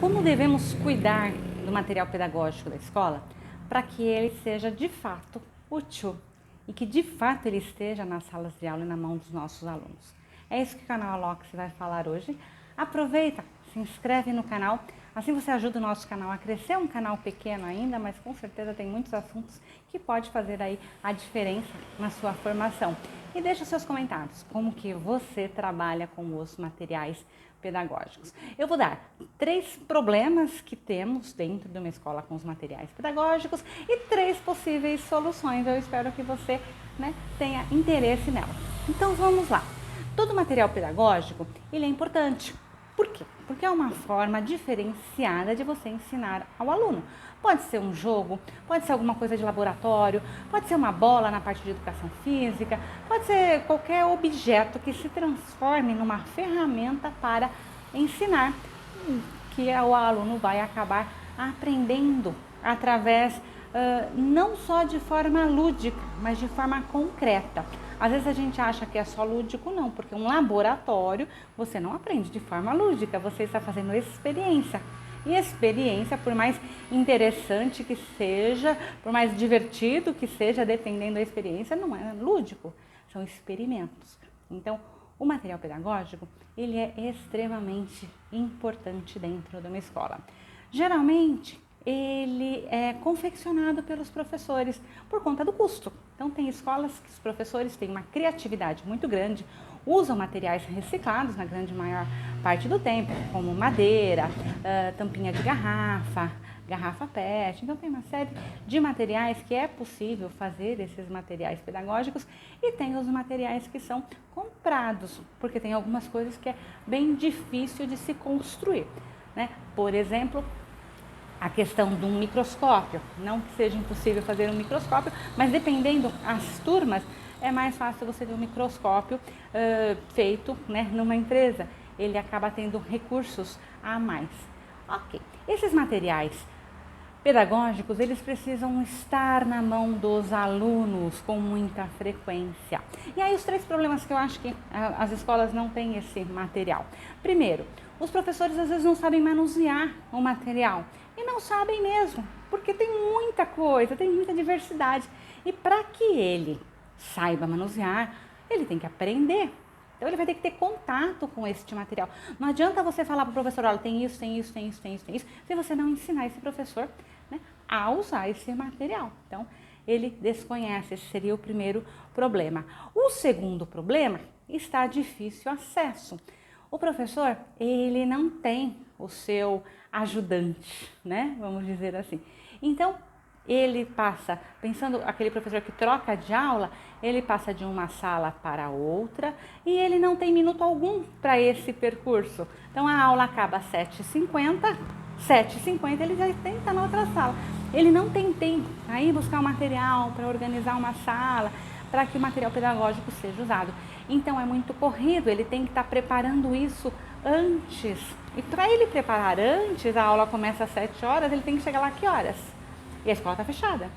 Como devemos cuidar do material pedagógico da escola para que ele seja de fato útil e que de fato ele esteja nas salas de aula e na mão dos nossos alunos? É isso que o canal Alox vai falar hoje. Aproveita, se inscreve no canal, assim você ajuda o nosso canal a crescer. É um canal pequeno ainda, mas com certeza tem muitos assuntos que pode fazer aí a diferença na sua formação. E deixa os seus comentários, como que você trabalha com os materiais pedagógicos. Eu vou dar 3 problemas que temos dentro de uma escola com os materiais pedagógicos e 3 possíveis soluções. Eu espero que você, tenha interesse nelas. Então vamos lá. Todo material pedagógico, ele é importante. Por quê? Porque é uma forma diferenciada de você ensinar ao aluno. Pode ser um jogo, pode ser alguma coisa de laboratório, pode ser uma bola na parte de educação física, pode ser qualquer objeto que se transforme numa ferramenta para ensinar, que o aluno vai acabar aprendendo através não só de forma lúdica, mas de forma concreta. Às vezes a gente acha que é só lúdico, não, porque um laboratório você não aprende de forma lúdica, você está fazendo experiência. E experiência, por mais interessante que seja, por mais divertido que seja, dependendo da experiência, não é lúdico, são experimentos. Então, o material pedagógico, ele é extremamente importante dentro de uma escola. Geralmente, ele é confeccionado pelos professores por conta do custo. Então, tem escolas que os professores têm uma criatividade muito grande, usam materiais reciclados na grande maior parte do tempo, como madeira, tampinha de garrafa, garrafa PET. Então, tem uma série de materiais que é possível fazer esses materiais pedagógicos e tem os materiais que são comprados, porque tem algumas coisas que é bem difícil de se construir, Por exemplo, a questão de um microscópio, não que seja impossível fazer um microscópio, mas dependendo as turmas, é mais fácil você ter um microscópio feito numa empresa. Ele acaba tendo recursos a mais. Ok, esses materiais pedagógicos, eles precisam estar na mão dos alunos com muita frequência. E aí os 3 problemas que eu acho que as escolas não têm esse material. Primeiro, os professores às vezes não sabem manusear o material. E não sabem mesmo, porque tem muita coisa, tem muita diversidade. E para que ele saiba manusear, ele tem que aprender. Então ele vai ter que ter contato com este material. Não adianta você falar para o professor, olha, tem isso, tem isso, tem isso, tem isso, tem isso, se você não ensinar esse professor a usar esse material. Então ele desconhece, esse seria o primeiro problema. O segundo problema está difícil acesso. O professor, ele não tem o seu ajudante, Vamos dizer assim. Então, ele passa, pensando aquele professor que troca de aula, ele passa de uma sala para outra e ele não tem minuto algum para esse percurso. Então, a aula acaba às 7h50, 7h50 ele já tem que estar na outra sala. Ele não tem tempo para ir buscar o material, para organizar uma sala, para que o material pedagógico seja usado. Então, é muito corrido, ele tem que estar preparando isso antes. E para ele preparar antes, a aula começa às 7 horas, ele tem que chegar lá que horas? E a escola está fechada.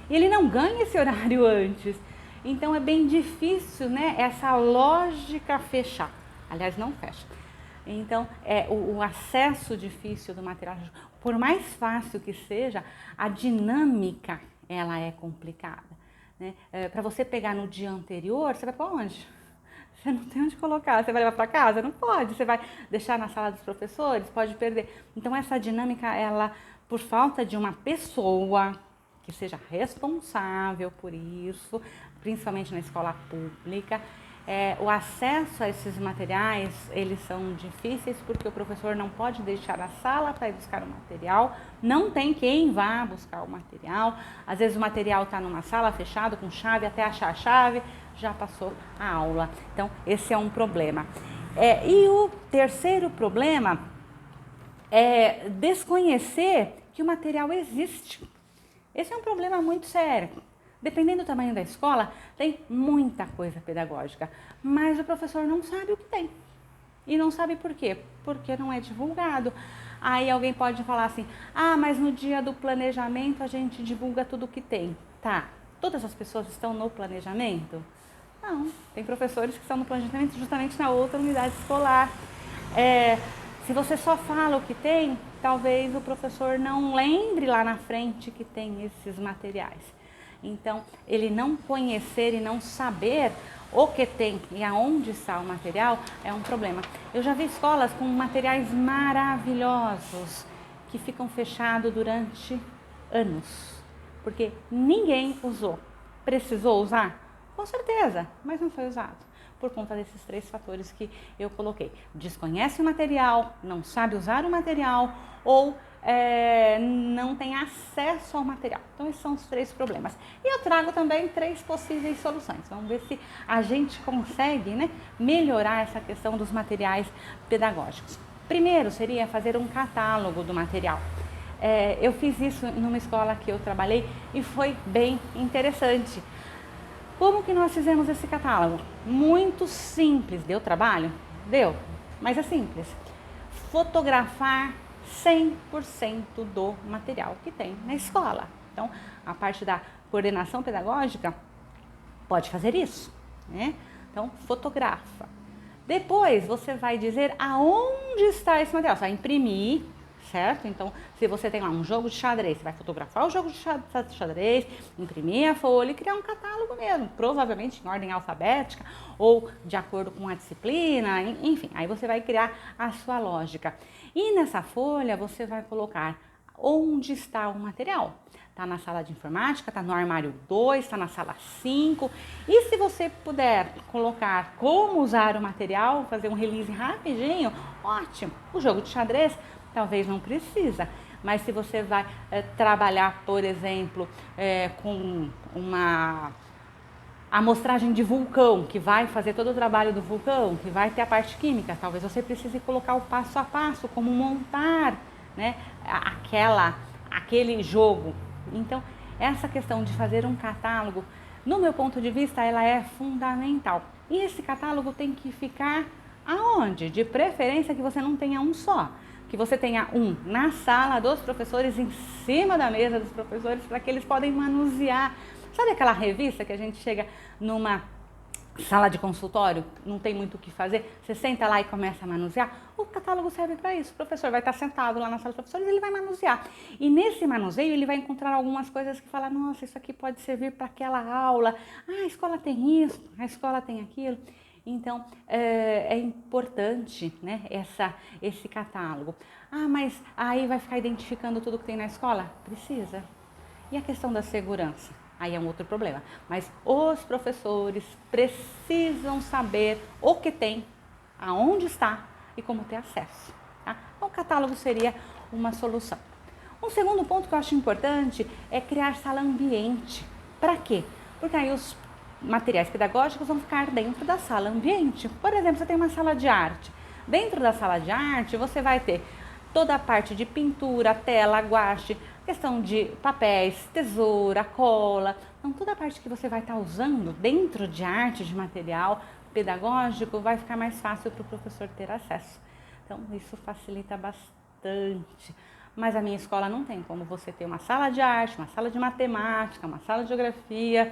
E ele não ganha esse horário antes. Então, é bem difícil, essa lógica fechar. Aliás, não fecha. Então, o acesso difícil do material, por mais fácil que seja, a dinâmica, ela é complicada. Para você pegar no dia anterior, você vai para onde? Você não tem onde colocar, você vai levar para casa? Não pode, você vai deixar na sala dos professores? Pode perder. Então essa dinâmica, ela, por falta de uma pessoa que seja responsável por isso, principalmente na escola pública, o acesso a esses materiais, eles são difíceis porque o professor não pode deixar a sala para ir buscar o material, não tem quem vá buscar o material, às vezes o material está numa sala fechada com chave, até achar a chave, já passou a aula. Então, esse é um problema. E o terceiro problema é desconhecer que o material existe. Esse é um problema muito sério. Dependendo do tamanho da escola, tem muita coisa pedagógica, mas o professor não sabe o que tem. E não sabe por quê? Porque não é divulgado. Aí alguém pode falar assim, mas no dia do planejamento a gente divulga tudo o que tem. Tá, todas as pessoas estão no planejamento? Não, tem professores que estão no planejamento justamente na outra unidade escolar. Se você só fala o que tem, talvez o professor não lembre lá na frente que tem esses materiais. Então, ele não conhecer e não saber o que tem e aonde está o material é um problema. Eu já vi escolas com materiais maravilhosos que ficam fechados durante anos, porque ninguém usou. Precisou usar? Com certeza, mas não foi usado. Por conta desses 3 fatores que eu coloquei. Desconhece o material, não sabe usar o material ou não tem acesso ao material. Então, esses são os 3 problemas. E eu trago também 3 possíveis soluções. Vamos ver se a gente consegue, né, melhorar essa questão dos materiais pedagógicos. Primeiro, seria fazer um catálogo do material. Eu fiz isso numa escola que eu trabalhei e foi bem interessante. Como que nós fizemos esse catálogo? Muito simples. Deu trabalho? Deu, mas é simples. Fotografar 100% do material que tem na escola. Então, a parte da coordenação pedagógica pode fazer isso, né? Então, fotografa. Depois, você vai dizer aonde está esse material. Você vai imprimir, certo? Então, se você tem lá um jogo de xadrez, você vai fotografar o jogo de xadrez, imprimir a folha e criar um catálogo mesmo, provavelmente em ordem alfabética ou de acordo com a disciplina, enfim, aí você vai criar a sua lógica. E nessa folha você vai colocar onde está o material. Está na sala de informática, está no armário 2, está na sala 5. E se você puder colocar como usar o material, fazer um release rapidinho, ótimo. O jogo de xadrez talvez não precisa, mas se você vai trabalhar, por exemplo, com uma amostragem de vulcão, que vai fazer todo o trabalho do vulcão, que vai ter a parte química, talvez você precise colocar o passo a passo, como montar, né, aquele jogo. Então, essa questão de fazer um catálogo, no meu ponto de vista, ela é fundamental. E esse catálogo tem que ficar aonde? De preferência que você não tenha um só. Que você tenha um na sala dos professores, em cima da mesa dos professores, para que eles podem manusear. Sabe aquela revista que a gente chega numa sala de consultório, não tem muito o que fazer, você senta lá e começa a manusear? O catálogo serve para isso. O professor vai estar sentado lá na sala dos professores e ele vai manusear. E nesse manuseio ele vai encontrar algumas coisas que fala, nossa, isso aqui pode servir para aquela aula. Ah, a escola tem isso, a escola tem aquilo. Então, é importante, né, esse catálogo. Ah, mas aí vai ficar identificando tudo que tem na escola? Precisa. E a questão da segurança? Aí é um outro problema. Mas os professores precisam saber o que tem, aonde está e como ter acesso. Tá? Então, o catálogo seria uma solução. Um segundo ponto que eu acho importante é criar sala ambiente. Para quê? Porque aí os materiais pedagógicos vão ficar dentro da sala ambiente. Por exemplo, você tem uma sala de arte. Dentro da sala de arte, você vai ter toda a parte de pintura, tela, guache, questão de papéis, tesoura, cola. Então, toda a parte que você vai estar usando dentro de arte, de material pedagógico, vai ficar mais fácil para o professor ter acesso. Então, isso facilita bastante. Mas a minha escola não tem como você ter uma sala de arte, uma sala de matemática, uma sala de geografia.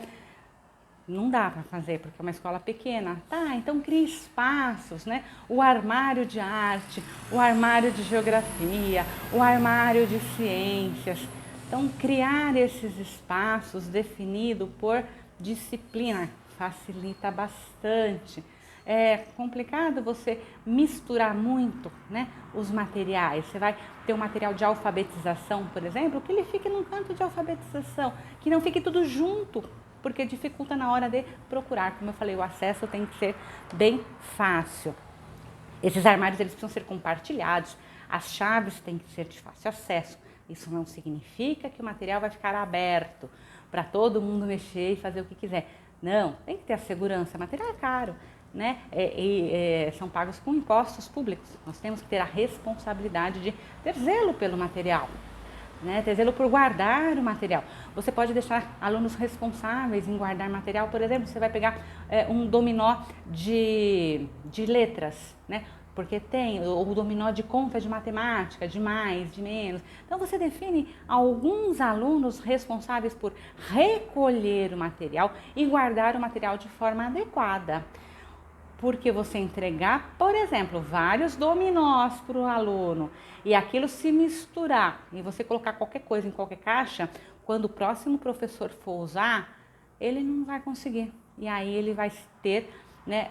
Não dá para fazer, porque é uma escola pequena. Tá, então cria espaços, né? O armário de arte, o armário de geografia, o armário de ciências. Então, criar esses espaços definido por disciplina facilita bastante. É complicado você misturar muito, né, os materiais. Você vai ter um material de alfabetização, por exemplo, que ele fique num canto de alfabetização, que não fique tudo junto, porque dificulta na hora de procurar. Como eu falei, o acesso tem que ser bem fácil. Esses armários eles precisam ser compartilhados, as chaves têm que ser de fácil acesso. Isso não significa que o material vai ficar aberto para todo mundo mexer e fazer o que quiser. Não, tem que ter a segurança. O material é caro, né? São pagos com impostos públicos. Nós temos que ter a responsabilidade de ter zelo pelo material. Né, ter zelo por guardar o material. Você pode deixar alunos responsáveis em guardar material. Por exemplo, você vai pegar um dominó de letras, né? Porque tem o dominó de conta de matemática, de mais, de menos. Então você define alguns alunos responsáveis por recolher o material e guardar o material de forma adequada. Porque você entregar, por exemplo, vários dominós para o aluno e aquilo se misturar e você colocar qualquer coisa em qualquer caixa, quando o próximo professor for usar, ele não vai conseguir. E aí ele vai ter, né,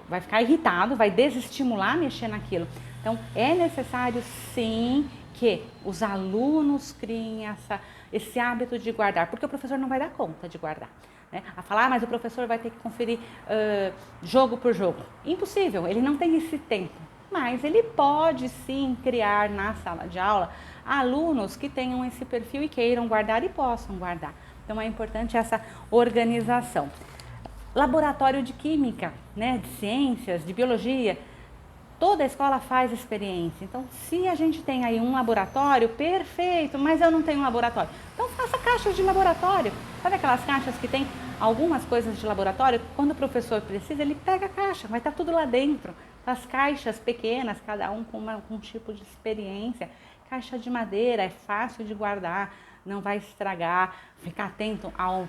vai ficar irritado, vai desestimular mexer naquilo. Então é necessário sim que os alunos criem esse hábito de guardar, porque o professor não vai dar conta de guardar. Né? A falar, mas o professor vai ter que conferir jogo por jogo. Impossível, ele não tem esse tempo. Mas ele pode sim criar na sala de aula alunos que tenham esse perfil e queiram guardar e possam guardar. Então é importante essa organização. Laboratório de química, né, de ciências, de biologia, toda a escola faz experiência. Então, se a gente tem aí um laboratório, perfeito, mas eu não tenho um laboratório. Então, faça caixas de laboratório. Sabe aquelas caixas que tem algumas coisas de laboratório? Quando o professor precisa, ele pega a caixa, vai estar tudo lá dentro. As caixas pequenas, cada um com um tipo de experiência. Caixa de madeira, é fácil de guardar, não vai estragar. Ficar atento ao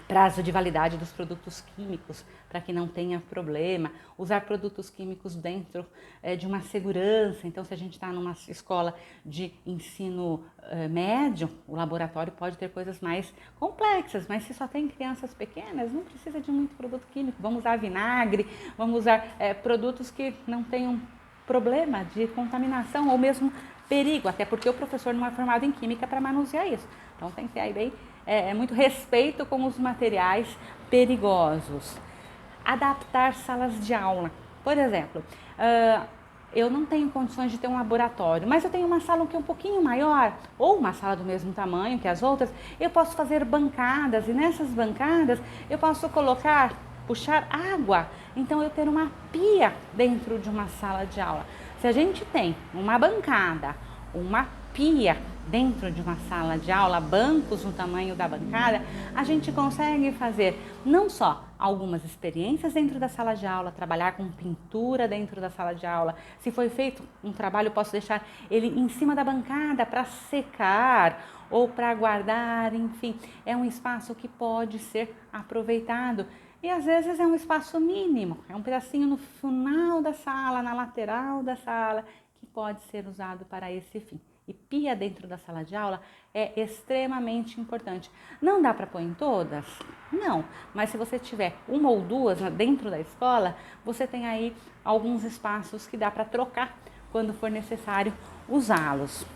prazo de validade dos produtos químicos para que não tenha problema, usar produtos químicos dentro de uma segurança. Então, se a gente está numa escola de ensino médio, o laboratório pode ter coisas mais complexas, mas se só tem crianças pequenas, não precisa de muito produto químico. Vamos usar vinagre, vamos usar produtos que não tenham problema de contaminação ou mesmo perigo, até porque o professor não é formado em química para manusear isso. Então, tem que ter aí bem muito respeito com os materiais perigosos. Adaptar salas de aula. Por exemplo, eu não tenho condições de ter um laboratório, mas eu tenho uma sala que é um pouquinho maior, ou uma sala do mesmo tamanho que as outras, eu posso fazer bancadas, e nessas bancadas eu posso puxar água, então eu ter uma pia dentro de uma sala de aula. Se a gente tem uma bancada, uma pia dentro de uma sala de aula, bancos no tamanho da bancada, a gente consegue fazer não só algumas experiências dentro da sala de aula, trabalhar com pintura dentro da sala de aula. Se foi feito um trabalho, eu posso deixar ele em cima da bancada para secar ou para guardar, enfim, é um espaço que pode ser aproveitado. E às vezes é um espaço mínimo, é um pedacinho no final da sala, na lateral da sala, que pode ser usado para esse fim. E pia dentro da sala de aula é extremamente importante. Não dá para pôr em todas? Não, mas se você tiver uma ou duas dentro da escola, você tem aí alguns espaços que dá para trocar quando for necessário usá-los.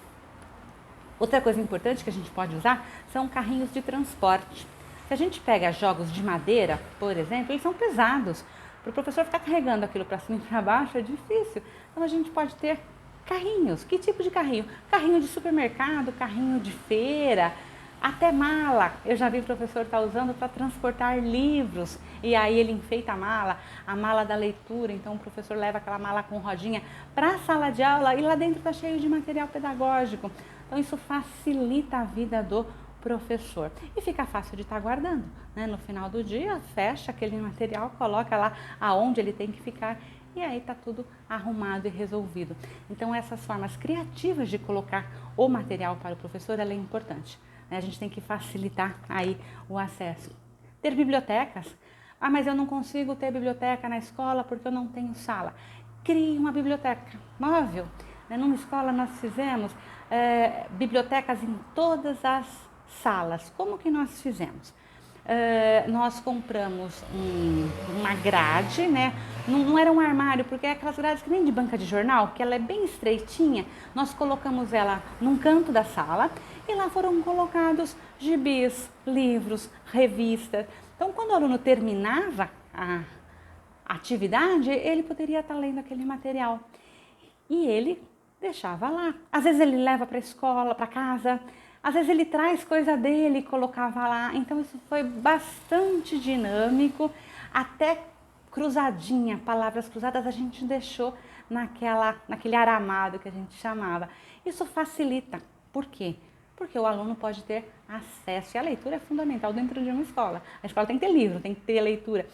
Outra coisa importante que a gente pode usar são carrinhos de transporte. Se a gente pega jogos de madeira, por exemplo, eles são pesados. Para o professor ficar carregando aquilo para cima e para baixo é difícil. Então a gente pode ter carrinhos. Que tipo de carrinho? Carrinho de supermercado, carrinho de feira, até mala. Eu já vi o professor estar usando para transportar livros. E aí ele enfeita a mala da leitura. Então o professor leva aquela mala com rodinha para a sala de aula e lá dentro está cheio de material pedagógico. Então isso facilita a vida do professor. E fica fácil de estar guardando, né? No final do dia, fecha aquele material, coloca lá aonde ele tem que ficar e aí está tudo arrumado e resolvido. Então essas formas criativas de colocar o material para o professor, ela é importante, né? A gente tem que facilitar aí o acesso. Ter bibliotecas. Ah, mas eu não consigo ter biblioteca na escola porque eu não tenho sala. Crie uma biblioteca móvel. Numa escola nós fizemos bibliotecas em todas as salas. Como que nós fizemos? Nós compramos uma grade, né? Não era um armário, porque é aquelas grades que nem de banca de jornal, que ela é bem estreitinha. Nós colocamos ela num canto da sala e lá foram colocados gibis, livros, revistas. Então, quando o aluno terminava a atividade, ele poderia estar lendo aquele material e ele deixava lá. Às vezes ele leva para a escola, para casa. Às vezes ele traz coisa dele e colocava lá. Então isso foi bastante dinâmico. Até cruzadinha, palavras cruzadas a gente deixou naquele aramado que a gente chamava. Isso facilita. Por quê? Porque o aluno pode ter acesso. E a leitura é fundamental dentro de uma escola. A escola tem que ter livro, tem que ter leitura.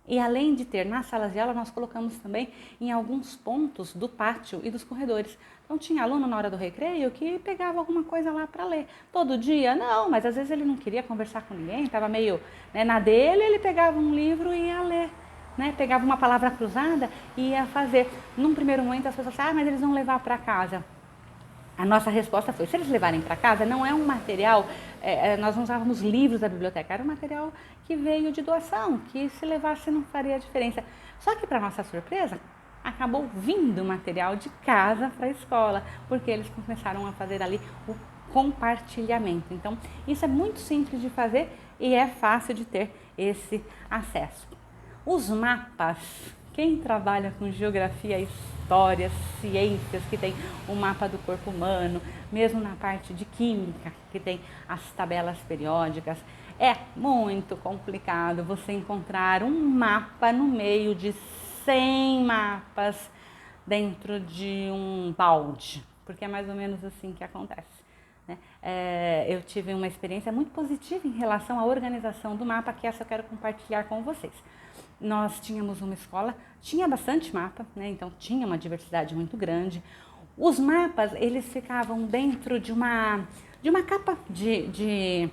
E além de ter nas salas de aula, nós colocamos também em alguns pontos do pátio e dos corredores. Então tinha aluno na hora do recreio que pegava alguma coisa lá para ler. Todo dia? Não, mas às vezes ele não queria conversar com ninguém, estava meio na dele, ele pegava um livro e ia ler. né? Pegava uma palavra cruzada e ia fazer. Num primeiro momento as pessoas falavam, mas eles vão levar para casa. A nossa resposta foi, se eles levarem para casa, não é um material, nós não usávamos livros da biblioteca, era um material que veio de doação, que se levasse não faria diferença. Só que, para nossa surpresa, acabou vindo material de casa para a escola, porque eles começaram a fazer ali o compartilhamento. Então, isso é muito simples de fazer e é fácil de ter esse acesso. Os mapas, quem trabalha com geografia, história, ciências, que tem o mapa do corpo humano, mesmo na parte de química, que tem as tabelas periódicas, é muito complicado você encontrar um mapa no meio de 100 mapas dentro de um balde, porque é mais ou menos assim que acontece. Eu tive uma experiência muito positiva em relação à organização do mapa, que essa eu quero compartilhar com vocês. Nós tínhamos uma escola, tinha bastante mapa, né? Então tinha uma diversidade muito grande. Os mapas, eles ficavam dentro de uma capa de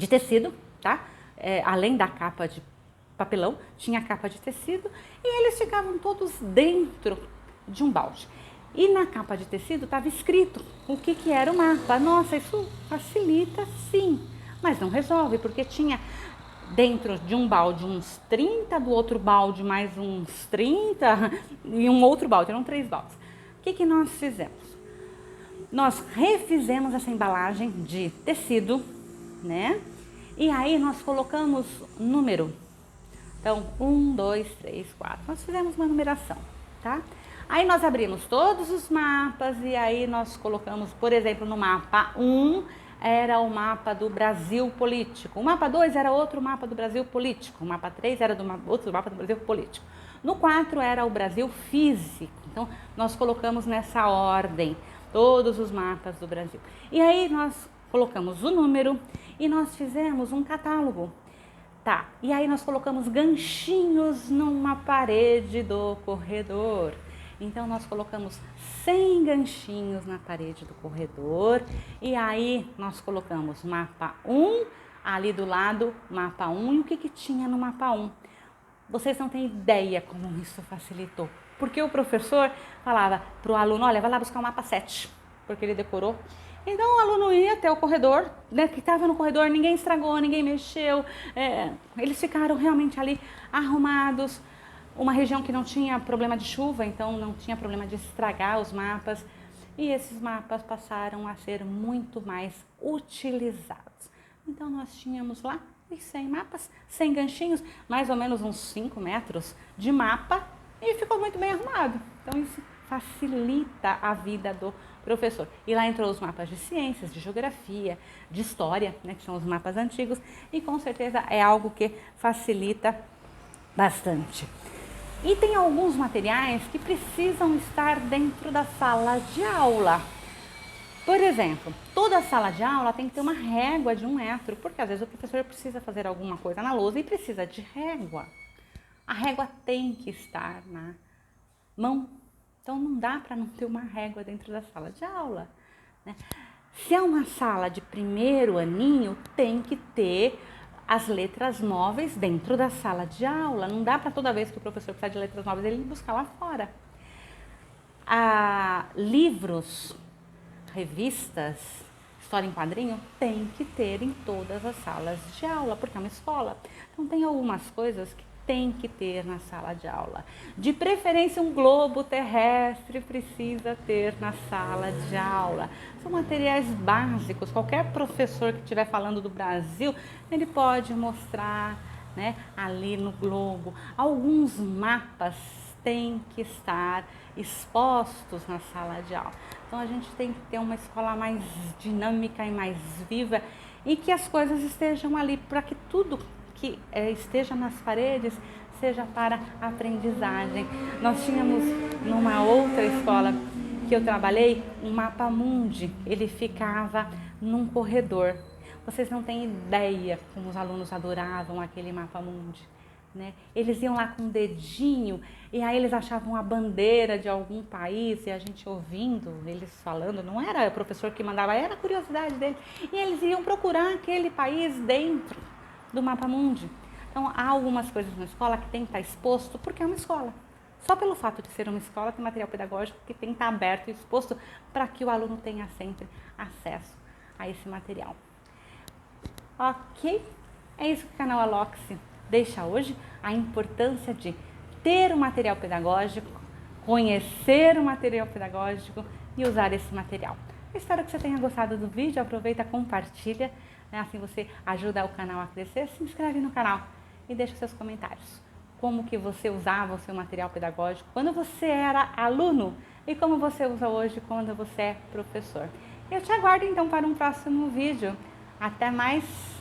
tecido, tá? Além da capa de papelão, tinha a capa de tecido e eles ficavam todos dentro de um balde. E na capa de tecido estava escrito o que era o mapa. Nossa, isso facilita sim, mas não resolve, porque tinha dentro de um balde uns 30, do outro balde mais uns 30 e um outro balde, eram 3 baldes. O que nós fizemos? Nós refizemos essa embalagem de tecido, né? E aí nós colocamos número. Então, 1, 2, 3, 4. Nós fizemos uma numeração, tá? Aí nós abrimos todos os mapas e aí nós colocamos, por exemplo, no mapa 1 era o mapa do Brasil político, o mapa 2 era outro mapa do Brasil político, o mapa 3 era outro mapa do Brasil político, no 4 era o Brasil físico. Então nós colocamos nessa ordem todos os mapas do Brasil. E aí nós colocamos o número e nós fizemos um catálogo. Tá, e aí nós colocamos ganchinhos numa parede do corredor. Então nós colocamos 100 ganchinhos na parede do corredor e aí nós colocamos mapa 1, ali do lado mapa 1 e o que tinha no mapa 1. Vocês não têm ideia como isso facilitou, porque o professor falava para o aluno, olha, vai lá buscar o mapa 7, porque ele decorou. Então o aluno ia até o corredor, né, que estava no corredor, ninguém estragou, ninguém mexeu, eles ficaram realmente ali arrumados. Uma região que não tinha problema de chuva, então não tinha problema de estragar os mapas. E esses mapas passaram a ser muito mais utilizados. Então nós tínhamos lá os 100 mapas, 100 ganchinhos, mais ou menos uns 5 metros de mapa e ficou muito bem arrumado. Então isso facilita a vida do professor. E lá entrou os mapas de ciências, de geografia, de história, né, que são os mapas antigos, e com certeza é algo que facilita bastante. E tem alguns materiais que precisam estar dentro da sala de aula. Por exemplo, toda sala de aula tem que ter uma régua de 1 metro, porque às vezes o professor precisa fazer alguma coisa na lousa e precisa de régua. A régua tem que estar na mão, então não dá para não ter uma régua dentro da sala de aula, né? Se é uma sala de primeiro aninho, tem que ter as letras móveis dentro da sala de aula. Não dá para toda vez que o professor precisar de letras móveis ele buscar lá fora. Livros, revistas, história em quadrinho tem que ter em todas as salas de aula, porque é uma escola. Então tem algumas coisas que tem que ter na sala de aula. De preferência, um globo terrestre precisa ter na sala de aula. São materiais básicos. Qualquer professor que estiver falando do Brasil, ele pode mostrar, né, ali no globo. Alguns mapas têm que estar expostos na sala de aula. Então a gente tem que ter uma escola mais dinâmica e mais viva e que as coisas estejam ali para que tudo que esteja nas paredes seja para aprendizagem. Nós tínhamos numa outra escola que eu trabalhei um mapa mundi, ele ficava num corredor. Vocês não têm ideia como os alunos adoravam aquele mapa mundi, né? Eles iam lá com o dedinho e aí eles achavam a bandeira de algum país e a gente ouvindo eles falando, não era o professor que mandava, era a curiosidade deles. E eles iam procurar aquele país dentro do mapa mundi. Então, há algumas coisas na escola que tem que estar exposto porque é uma escola. Só pelo fato de ser uma escola, tem material pedagógico que tem que estar aberto e exposto para que o aluno tenha sempre acesso a esse material. Ok? É isso que o canal Alox deixa hoje, a importância de ter um material pedagógico, conhecer o material pedagógico e usar esse material. Eu espero que você tenha gostado do vídeo, aproveita, compartilha, né? Assim você ajuda o canal a crescer, se inscreve no canal e deixa seus comentários. Como que você usava o seu material pedagógico quando você era aluno e como você usa hoje quando você é professor. Eu te aguardo então para um próximo vídeo. Até mais!